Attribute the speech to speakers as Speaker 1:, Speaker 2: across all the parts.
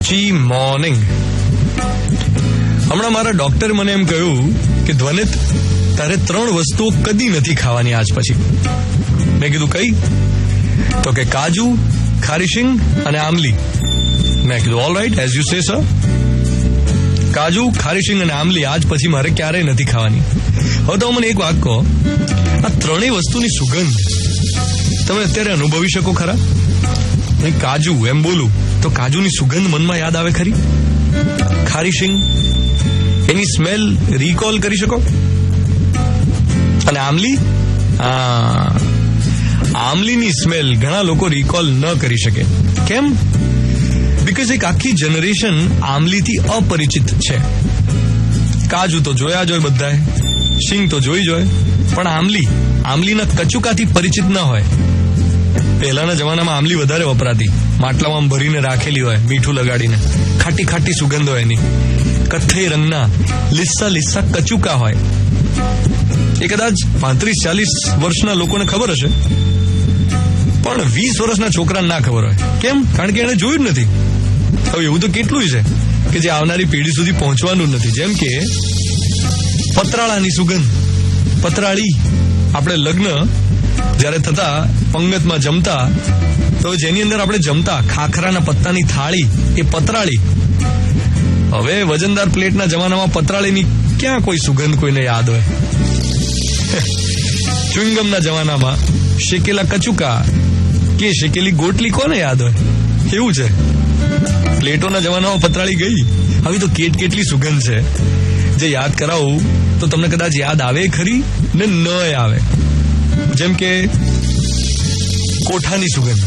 Speaker 1: મિર્ચી morning. હમણાં મારા ડોક્ટરે મને એમ કહ્યું કે ધ્વનિત, તારે 3 વસ્તુઓ કદી નથી ખાવાની આજ પછી. મેં કીધું કઈ? તો કે કાજુ, ખારીશિંગ અને આમલી. મેં કીધું all right, as you say sir. કાજુ, ખારીશિંગ અને આમલી આજ પછી મારે ક્યારેય નથી ખાવાની. હવે તો મને એક વાત કહો, આ 3 વસ્તુની સુગંધ તમે અત્યારે અનુભવી શકો ખરા? કાજુ એમ બોલું તો કાજુની સુગંધ મનમાં યાદ આવે ખરી? ખારીશિંગ, એની સ્મેલ રિકોલ કરી શકો? અને આમલી, આમલીની સ્મેલ ઘણા લોકો રિકોલ ન કરી શકે. કેમ? બીકોઝ એક આખી જનરેશન આમલીથી અપરિચિત છે. કાજુ તો જોયા જ હોય બધાએ, શીંગ તો જોઈ જ હોય, પણ આમલીના કચુકાથી પરિચિત ન હોય. પહેલાના જમાનામાં આમલી વધારે વપરાતી, માટલામાં ભરીને રાખેલી હોય, મીઠું લગાડીને, ખાટી ખાટી સુગંધ હોય એની, કથ્થઈ રંગના લીસ્સા કચુકા હોય. એ કદાચ 35-40 વર્ષના લોકોને ખબર હશે, પણ 20 વર્ષના છોકરાને ના ખબર હોય. કેમ? કારણ કે એને જોયું જ નથી. હવે એવું તો કેટલું છે કે જે આવનારી પેઢી સુધી પહોંચવાનું નથી. જેમ કે પતરાળાની સુગંધ. પતરાળી, આપણે લગ્ન જયારે થતા પંગતમાં જમતા, તો જેની અંદર આપણે જમતા ખાખરાના પત્તાની થાળી, એ પતરાળી. હવે વજનદાર પ્લેટના જમાનામાં પતરાળીની ક્યાં કોઈ સુગંધ કોઈને યાદ હોય? ચ્યુઇંગમના જમાનામાં શેકેલા કચુકા કે શેકેલી ગોટલી કોને યાદ હોય? કેવું છે? પ્લેટોના જમાનામાં પતરાળી ગઈ. હવે તો કેટલી સુગંધ છે, જે યાદ કરાવું તો તમને કદાચ યાદ આવે ખરી ને ન આવે. જેમ કે કોઠાની સુગંધ.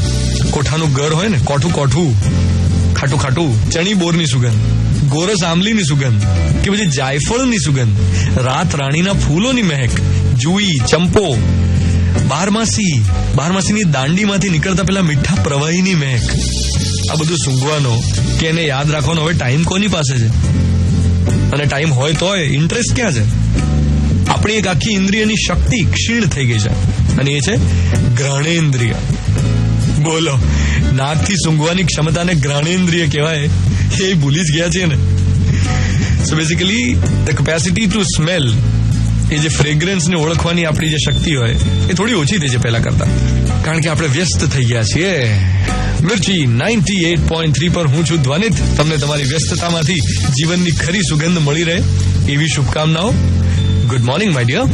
Speaker 1: કોઠાનું ઘર હોય ને, કોઠું ખાટું, ચણી બોરની સુગંધ, ગોરસ આમલીની સુગંધ, કે પછી જાયફળની સુગંધ, રાત રાણીના ફૂલોની મહેક, જુઈ, ચંપો, બારમાસીની દાંડીમાંથી નીકળતા પેલા મીઠા પ્રવાહીની મહેક. આ બધું સૂંઘવાનો કે એને યાદ રાખવાનો હવે ટાઈમ કોની પાસે છે? અને ટાઈમ હોય તોય ઇન્ટરેસ્ટ ક્યાં છે? આપણી એક આખી ઇન્દ્રિયની શક્તિ ક્ષીણ થઈ ગઈ છે, અને એ છે ઘ્રાણેન્દ્રિય. બોલો, નાકથી સૂંઘવાની ક્ષમતાને ઘ્રાણેન્દ્રિય કહેવાય, એ ભૂલી જ ગયા છે ને. So basically the capacity to smell, એ જે ફ્રેગ્રન્સને ઓળખવાની આપણી જે શક્તિ હોય, એ થોડી ઓછી થઈ છે પહેલા કરતા, કારણ કે આપણે વ્યસ્ત થઈ ગયા છીએ. મિર્ચી 98.3 પર હું છું ધ્વનિત. તમને તમારી વ્યસ્તતામાંથી જીવનની ખરી સુગંધ મળી રહે એવી શુભકામનાઓ. Good morning my dear.